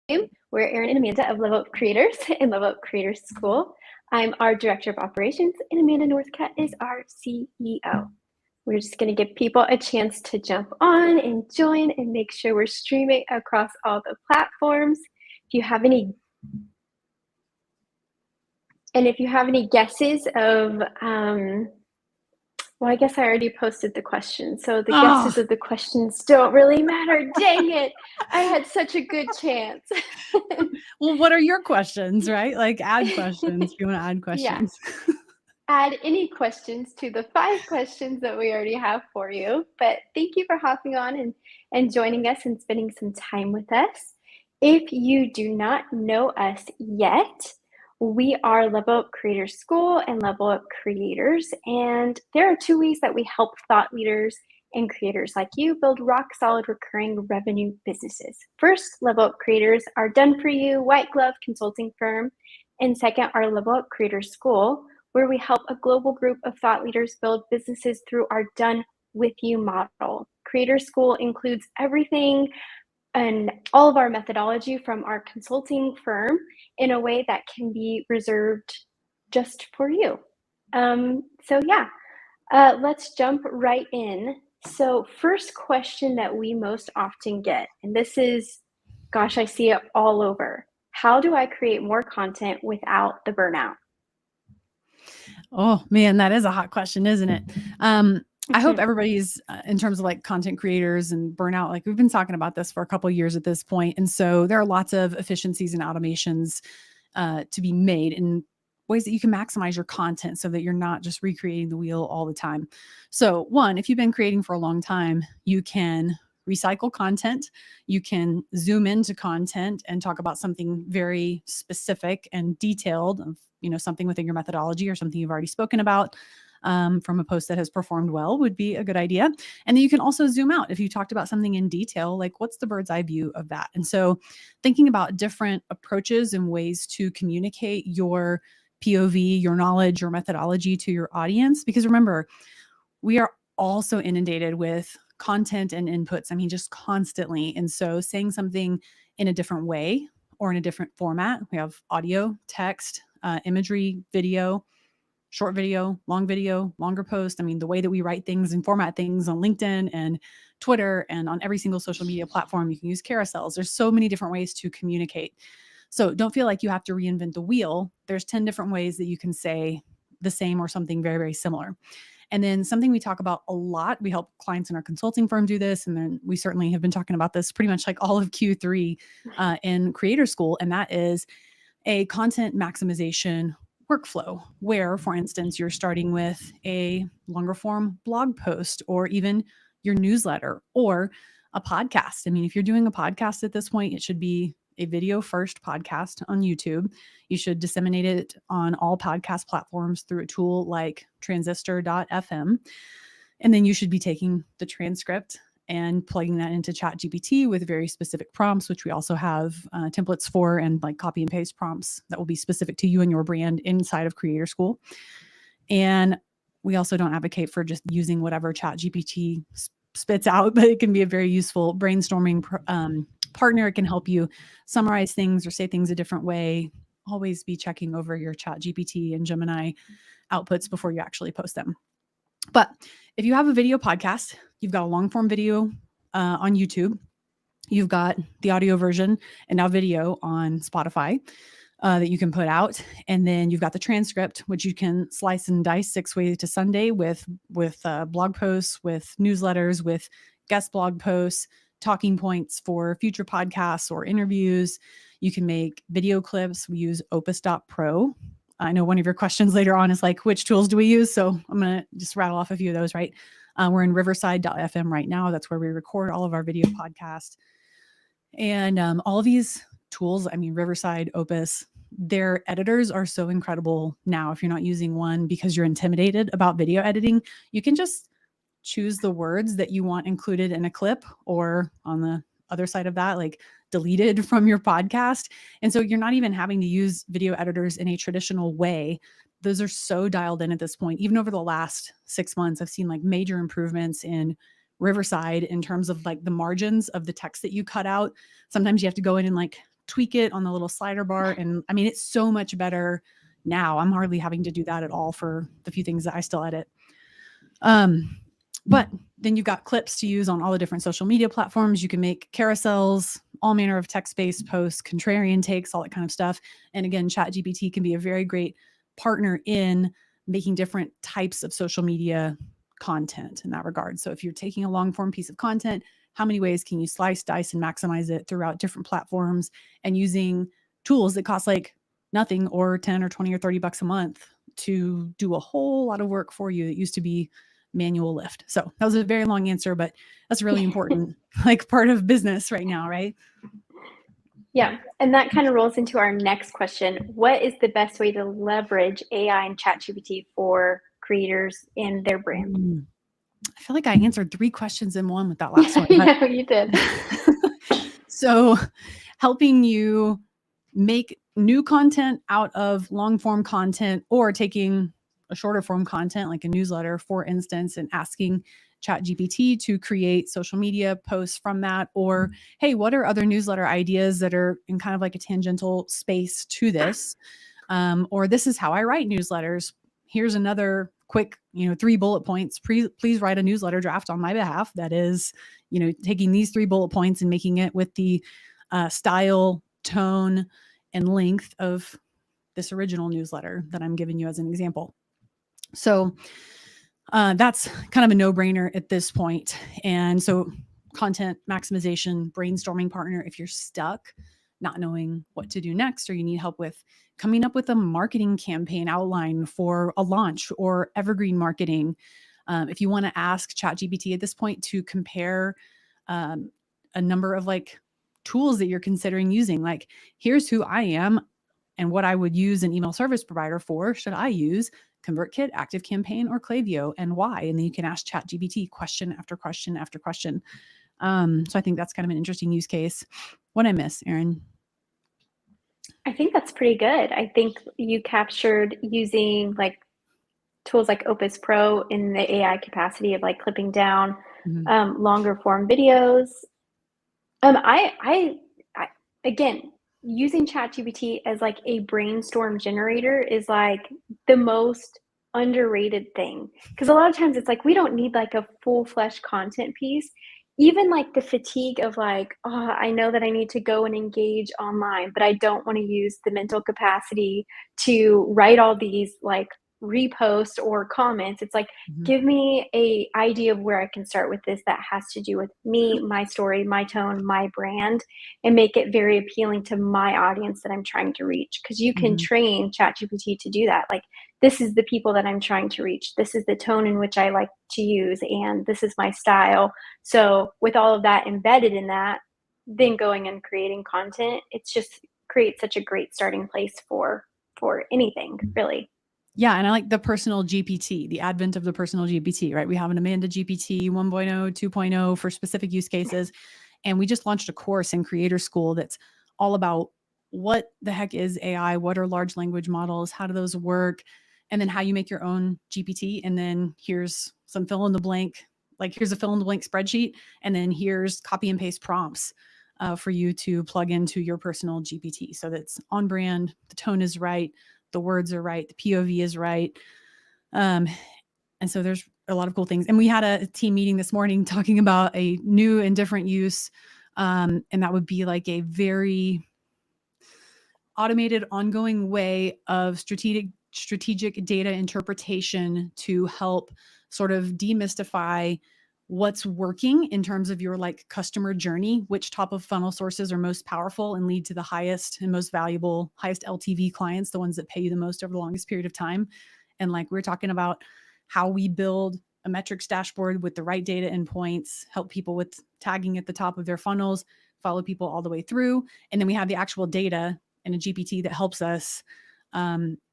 We're Erin and Amanda of Level Up Creators and Level Up Creators School. I'm our Director of Operations, and Amanda Northcutt is our CEO. We're just going to give people a chance to jump on and join and make sure we're streaming across all the platforms. If you have any guesses of, well, I guess I already posted the questions, so the guesses of the questions don't really matter. Dang it. I had such a good chance. Well, what are your questions, right? Like add questions if you want to add questions. Yeah. Add any questions to the 5 questions that we already have for you. But thank you for hopping on and joining us and spending some time with us. If you do not know us yet, we are Level Up Creators School and Level Up Creators. And there are 2 ways that we help thought leaders and creators like you build rock solid recurring revenue businesses. First, Level Up Creators, our done for you white glove consulting firm. And second, our Level Up Creators School, where we help a global group of thought leaders build businesses through our done with you model. Creator School includes everything and all of our methodology from our consulting firm in a way that can be reserved just for you. Let's jump right in. So first question that we most often get, and this is, gosh, I see it all over. How do I create more content without the burnout? Oh man, that is a hot question, isn't it? I hope everybody's in terms of like content creators and burnout, like we've been talking about this for a couple of years at this point. And so there are lots of efficiencies and automations to be made in ways that you can maximize your content so that you're not just recreating the wheel all the time. So one, if you've been creating for a long time, you can recycle content. You can zoom into content and talk about something very specific and detailed of, something within your methodology or something you've already spoken about from a post that has performed well would be a good idea. And then you can also zoom out. If you talked about something in detail, like what's the bird's eye view of that? And so thinking about different approaches and ways to communicate your POV, your knowledge, your methodology to your audience, because remember, we are also inundated with content and inputs. I mean, just constantly. And so saying something in a different way or in a different format, we have audio, text, imagery, video, short video, longer post. I mean, the way that we write things and format things on LinkedIn and Twitter and on every single social media platform, you can use carousels. There's so many different ways to communicate. So don't feel like you have to reinvent the wheel. There's 10 different ways that you can say the same or something very, very similar. And then something we talk about a lot, we help clients in our consulting firm do this. And then we certainly have been talking about this pretty much like all of Q3 in Creator School. And that is a content maximization workflow where, for instance, you're starting with a longer form blog post or even your newsletter or a podcast. I mean, if you're doing a podcast at this point, it should be a video first podcast on YouTube. You should disseminate it on all podcast platforms through a tool like transistor.fm. And then you should be taking the transcript and plugging that into ChatGPT with very specific prompts, which we also have templates for, and like copy and paste prompts that will be specific to you and your brand inside of Creator School. And we also don't advocate for just using whatever ChatGPT spits out, but it can be a very useful brainstorming partner. It can help you summarize things or say things a different way. Always be checking over your ChatGPT and Gemini outputs before you actually post them. But if you have a video podcast, you've got a long form video on YouTube, you've got the audio version and now video on Spotify that you can put out. And then you've got the transcript, which you can slice and dice 6 ways to Sunday with blog posts, with newsletters, with guest blog posts, talking points for future podcasts or interviews. You can make video clips. We use opus.pro. I know one of your questions later on is like, which tools do we use? So I'm going to just rattle off a few of those, right? We're in riverside.fm right now. That's where we record all of our video podcasts. And all of these tools, I mean, Riverside, Opus, their editors are so incredible now. If you're not using one because you're intimidated about video editing, you can just choose the words that you want included in a clip, or on the other side of that, like deleted from your podcast. And so you're not even having to use video editors in a traditional way. Those are so dialed in at this point. Even over the last 6 months, I've seen like major improvements in Riverside in terms of like the margins of the text that you cut out. Sometimes you have to go in and like tweak it on the little slider bar. And I mean, it's so much better now. I'm hardly having to do that at all for the few things that I still edit. But then you've got clips to use on all the different social media platforms. You can make carousels, all manner of text-based posts, contrarian takes, all that kind of stuff. And again, ChatGPT can be a very great partner in making different types of social media content in that regard. So if you're taking a long form piece of content, how many ways can you slice, dice, and maximize it throughout different platforms, and using tools that cost like nothing or 10 or 20 or 30 bucks a month to do a whole lot of work for you that used to be manual lift. So that was a very long answer, but that's really important, like part of business right now, right? Yeah. And that kind of rolls into our next question. What is the best way to leverage AI and ChatGPT for creators and their brand? I feel like I answered 3 questions in one with that last one. Yeah, you did. So helping you make new content out of long form content, or taking a shorter form content like a newsletter, for instance, and asking ChatGPT to create social media posts from that. Or, hey, what are other newsletter ideas that are in kind of like a tangential space to this? Or this is how I write newsletters. Here's another quick, 3 bullet points. Please write a newsletter draft on my behalf. That is, taking these 3 bullet points and making it with the style, tone, and length of this original newsletter that I'm giving you as an example. So that's kind of a no-brainer at this point. And so content maximization, brainstorming partner, if you're stuck not knowing what to do next, or you need help with coming up with a marketing campaign outline for a launch or evergreen marketing. If you want to ask ChatGPT at this point to compare a number of like tools that you're considering using, like here's who I am and what I would use an email service provider for. Should I use ConvertKit, ActiveCampaign, or Klaviyo, and why? And then you can ask ChatGPT question after question after question. So I think that's kind of an interesting use case. What I miss, Erin? I think that's pretty good. I think you captured using like tools like Opus Pro in the AI capacity of like clipping down longer form videos. I again, using ChatGPT as like a brainstorm generator is like the most underrated thing, because a lot of times it's like we don't need like a full-fledged content piece. Even like the fatigue of like, oh, I know that I need to go and engage online, but I don't want to use the mental capacity to write all these like reposts or comments. It's like, give me a idea of where I can start with this that has to do with me, my story, my tone, my brand, and make it very appealing to my audience that I'm trying to reach. Because you can train ChatGPT to do that. Like, this is the people that I'm trying to reach. This is the tone in which I like to use, and this is my style. So with all of that embedded in that, then going and creating content, it's just creates such a great starting place for anything, really. Yeah. And I like the personal GPT, the advent of the personal GPT, right? We have an Amanda GPT 1.0, 2.0 for specific use cases. And we just launched a course in Creator School that's all about what the heck is AI? What are large language models? How do those work? And then how you make your own GPT. And then here's some fill in the blank, like here's a fill in the blank spreadsheet. And then here's copy and paste prompts for you to plug into your personal GPT. So that's on brand, the tone is right, the words are right, the POV is right. And so there's a lot of cool things. And we had a team meeting this morning talking about a new and different use. And that would be like a very automated, ongoing way of strategic data interpretation to help sort of demystify what's working in terms of your like customer journey, which top of funnel sources are most powerful and lead to the highest and most valuable, highest LTV clients, the ones that pay you the most over the longest period of time. And like we're talking about how we build a metrics dashboard with the right data endpoints, help people with tagging at the top of their funnels, follow people all the way through. And then we have the actual data and a GPT that helps us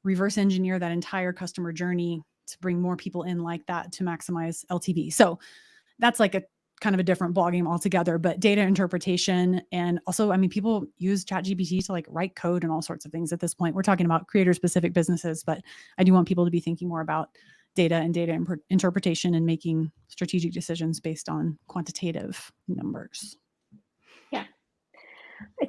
reverse engineer that entire customer journey to bring more people in like that to maximize LTV. So that's like a kind of a different ballgame altogether, but data interpretation. And also, I mean, people use ChatGPT to like write code and all sorts of things at this point. We're talking about creator specific businesses, but I do want people to be thinking more about data and data interpretation and making strategic decisions based on quantitative numbers. Yeah.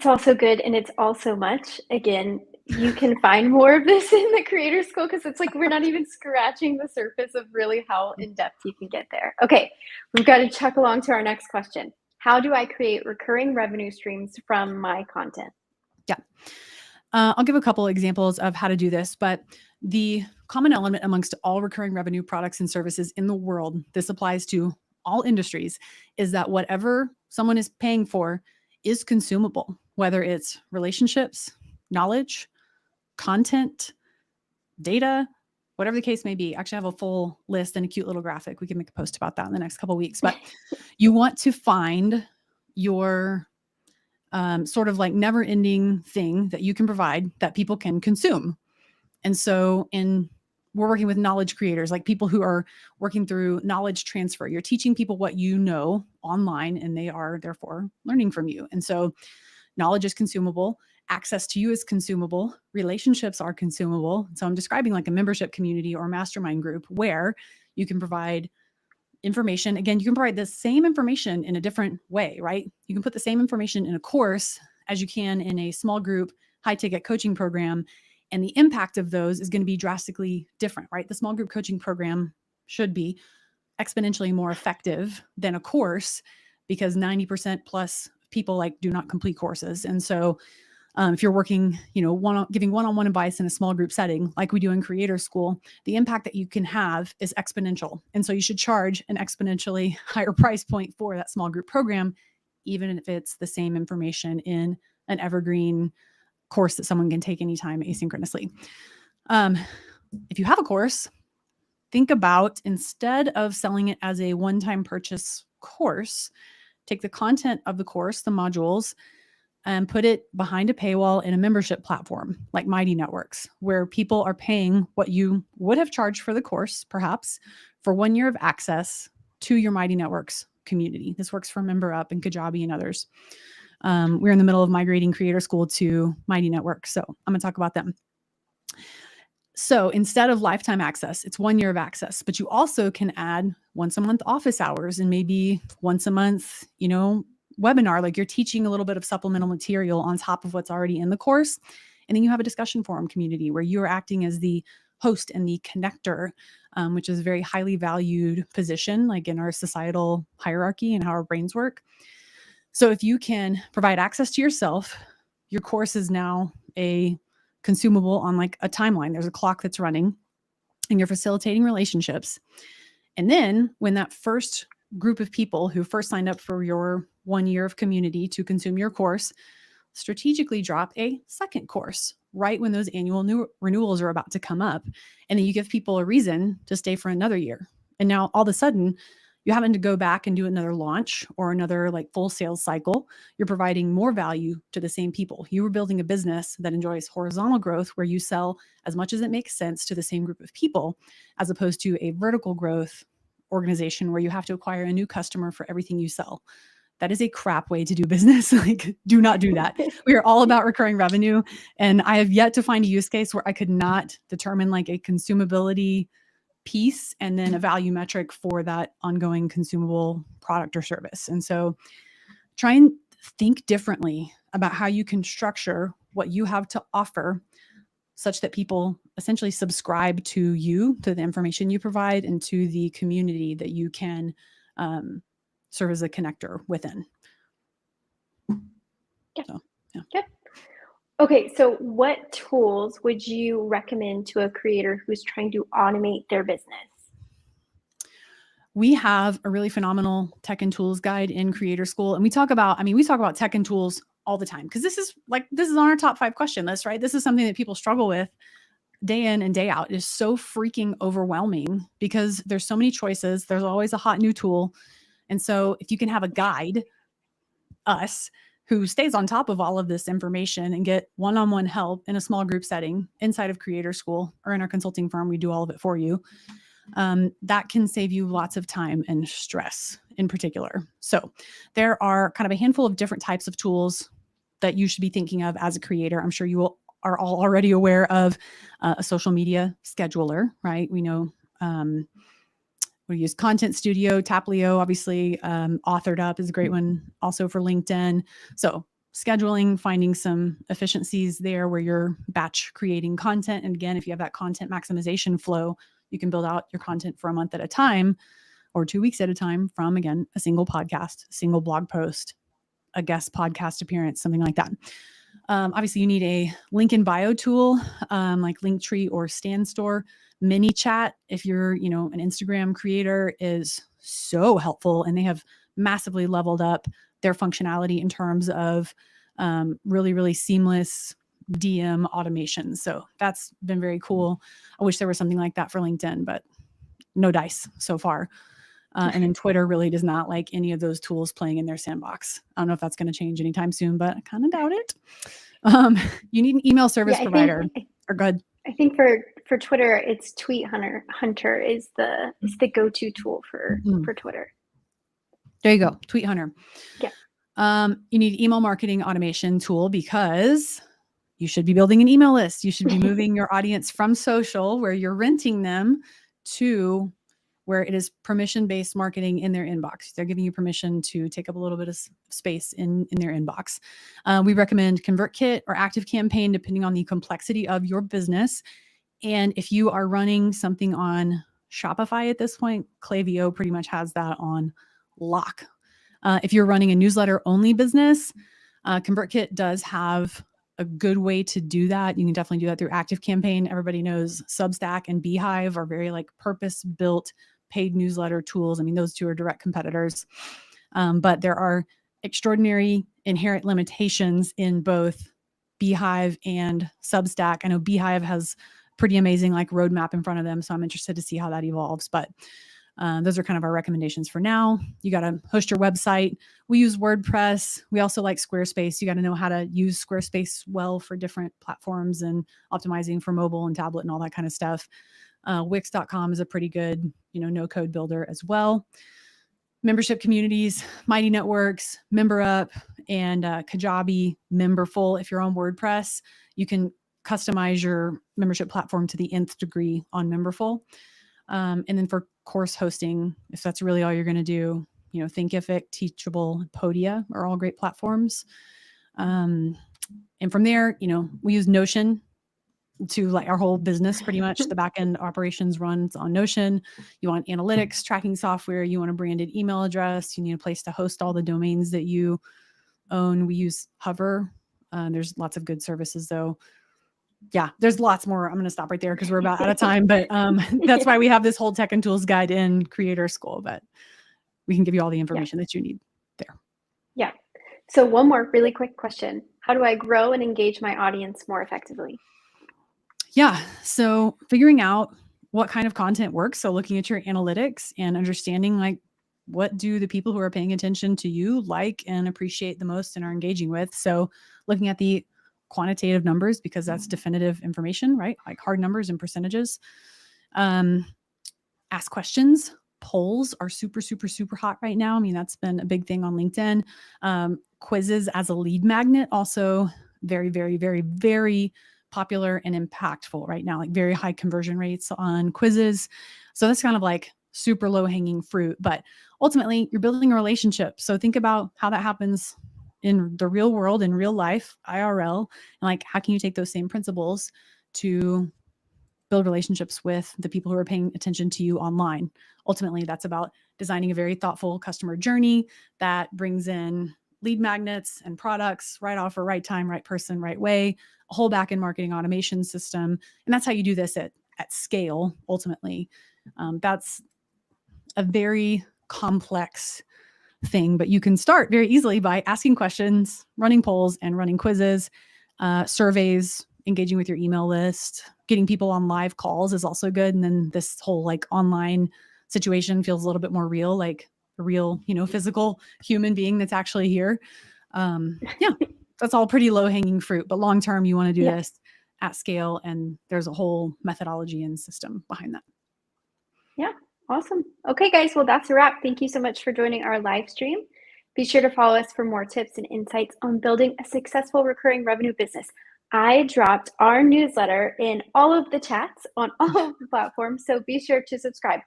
It's also good and it's also much. Again, you can find more of this in the creator school because it's like we're not even scratching the surface of really how in depth you can get there. Okay, we've got to chuck along to our next question. How do I create recurring revenue streams from my content? Yeah. I'll give a couple examples of how to do this, but the common element amongst all recurring revenue products and services in the world, this applies to all industries, is that whatever someone is paying for is consumable, whether it's relationships, knowledge, content, data, whatever the case may be. Actually, I have a full list and a cute little graphic. We can make a post about that in the next couple of weeks. But you want to find your sort of like never ending thing that you can provide that people can consume. And so we're working with knowledge creators, like people who are working through knowledge transfer. You're teaching people what you know online, and they are therefore learning from you. And so knowledge is consumable. Access to you is consumable. Relationships are consumable. So I'm describing like a membership community or mastermind group where you can provide information. Again, you can provide the same information in a different way, right? You can put the same information in a course as you can in a small group, high ticket coaching program. And the impact of those is going to be drastically different, right? The small group coaching program should be exponentially more effective than a course because 90% plus people like do not complete courses. And so if you're working, giving one-on-one advice in a small group setting, like we do in Creator School, the impact that you can have is exponential. And so you should charge an exponentially higher price point for that small group program, even if it's the same information in an evergreen course that someone can take anytime asynchronously. If you have a course, think about, instead of selling it as a one-time purchase course, take the content of the course, the modules, and put it behind a paywall in a membership platform like Mighty Networks, where people are paying what you would have charged for the course, perhaps, for 1 year of access to your Mighty Networks community. This works for MemberUp and Kajabi and others. We're in the middle of migrating Creator School to Mighty Networks, so I'm going to talk about them. So instead of lifetime access, it's 1 year of access, but you also can add once a month office hours and maybe once a month, webinar, like you're teaching a little bit of supplemental material on top of what's already in the course. And then you have a discussion forum community where you're acting as the host and the connector, which is a very highly valued position, like in our societal hierarchy and how our brains work. So if you can provide access to yourself, your course is now a consumable on like a timeline. There's a clock that's running and you're facilitating relationships. And then when that first group of people who first signed up for your 1 year of community to consume your course, strategically drop a second course right when those annual renewals are about to come up. And then you give people a reason to stay for another year. And now all of a sudden, you having to go back and do another launch or another like full sales cycle. You're providing more value to the same people. You were building a business that enjoys horizontal growth where you sell as much as it makes sense to the same group of people, as opposed to a vertical growth organization where you have to acquire a new customer for everything you sell. That is a crap way to do business. Like, do not do that. We are all about recurring revenue. And I have yet to find a use case where I could not determine like a consumability piece and then a value metric for that ongoing consumable product or service. And so try and think differently about how you can structure what you have to offer such that people essentially subscribe to you, to the information you provide, and to the community that you can serve as a connector within. Yeah. So, yeah. Yep. Okay, so what tools would you recommend to a creator who's trying to automate their business? We have a really phenomenal tech and tools guide in Creator School. And we talk about tech and tools all the time because this is on our top 5 question list, right? This is something that people struggle with day in and day out. It is so freaking overwhelming because there's so many choices. There's always a hot new tool. And so if you can have a guide, us, who stays on top of all of this information and get one-on-one help in a small group setting inside of Creator School or in our consulting firm, we do all of it for you. That can save you lots of time and stress in particular. So there are kind of a handful of different types of tools that you should be thinking of as a creator. I'm sure you are all already aware of a social media scheduler, right? We know we use Content Studio, Taplio, obviously. Authored Up is a great one also for LinkedIn. So scheduling, finding some efficiencies there where you're batch creating content. And again, if you have that content maximization flow, you can build out your content for a month at a time or 2 weeks at a time from, again, a single podcast, single blog post, a guest podcast appearance, something like that. Obviously, you need a link in bio tool like Linktree or StanStore. ManyChat, if you're, an Instagram creator, is so helpful, and they have massively leveled up their functionality in terms of really, really seamless DM automation. So that's been very cool. I wish there was something like that for LinkedIn, but no dice so far. And then Twitter really does not like any of those tools playing in their sandbox. I don't know if that's going to change anytime soon, but I kind of doubt it. You need an email service provider. Or go ahead. I think for Twitter, it's Tweet Hunter is the go-to tool for Twitter. There you go, Tweet Hunter. Yeah. You need email marketing automation tool because you should be building an email list. You should be moving your audience from social, where you're renting them, to where it is permission-based marketing in their inbox. They're giving you permission to take up a little bit of space in their inbox. We recommend ConvertKit or ActiveCampaign, depending on the complexity of your business. And if you are running something on Shopify at this point, Klaviyo pretty much has that on lock. If you're running a newsletter-only business, ConvertKit does have a good way to do that. You can definitely do that through ActiveCampaign. Everybody knows Substack and Beehive are very purpose-built paid newsletter tools. I mean, those two are direct competitors. But there are extraordinary inherent limitations in both Beehive and Substack. I know Beehive has pretty amazing roadmap in front of them, so I'm interested to see how that evolves. But those are kind of our recommendations for now. You got to host your website. We use WordPress. We also like Squarespace. You got to know how to use Squarespace well for different platforms and optimizing for mobile and tablet and all that kind of stuff. Wix.com is a pretty good, no code builder as well. Membership communities, Mighty Networks, MemberUp, and Kajabi, Memberful. If you're on WordPress, you can customize your membership platform to the nth degree on Memberful. And then for course hosting, if that's really all you're going to do, Thinkific, Teachable, Podia are all great platforms. And from there, we use Notion to our whole business. Pretty much the backend operations runs on Notion. You want analytics, tracking software, you want a branded email address, you need a place to host all the domains that you own. We use Hover. There's lots of good services though. Yeah, there's lots more. I'm going to stop right there because we're about out of time, but that's why we have this whole tech and tools guide in Creator School, but we can give you all the information that you need there. Yeah. So one more really quick question. How do I grow and engage my audience more effectively? Yeah. So figuring out what kind of content works. So looking at your analytics and understanding what do the people who are paying attention to you like and appreciate the most and are engaging with. So looking at the quantitative numbers, because that's definitive information, right? Like hard numbers and percentages. Ask questions. Polls are super, super, super hot right now. I mean, that's been a big thing on LinkedIn. Quizzes as a lead magnet, also very, very, very, very popular and impactful right now, very high conversion rates on quizzes. So that's kind of super low hanging fruit, but ultimately you're building a relationship. So think about how that happens in the real world, in real life, IRL, and how can you take those same principles to build relationships with the people who are paying attention to you online. Ultimately, that's about designing a very thoughtful customer journey that brings in lead magnets and products, right offer, right time, right person, right way, a whole back-end marketing automation system. And that's how you do this at scale, ultimately. That's a very complex thing, but you can start very easily by asking questions, running polls and running quizzes, surveys, engaging with your email list, getting people on live calls is also good. And then this whole online situation feels a little bit more real, like a real, physical human being that's actually here. Yeah, that's all pretty low hanging fruit, but long-term you want to do this at scale, and there's a whole methodology and system behind that. Yeah. Awesome. Okay, guys. Well, that's a wrap. Thank you so much for joining our live stream. Be sure to follow us for more tips and insights on building a successful recurring revenue business. I dropped our newsletter in all of the chats on all of the platforms, so be sure to subscribe.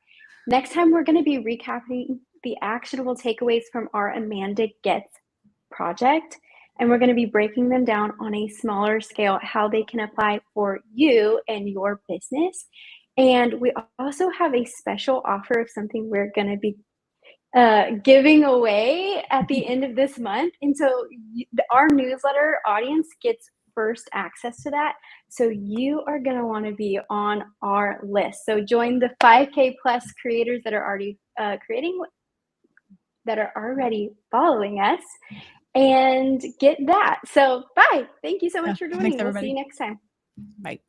Next time, we're going to be recapping the actionable takeaways from our Amanda Gets project. and we're going to be breaking them down on a smaller scale, how they can apply for you and your business. And we also have a special offer of something we're going to be giving away at the end of this month. And so our newsletter audience gets first access to that. So you are going to want to be on our list. So join the 5K plus creators that are already that are already following us and get that. So bye. Thank you so much for joining. Thanks, We'll see everybody. you next time. Bye.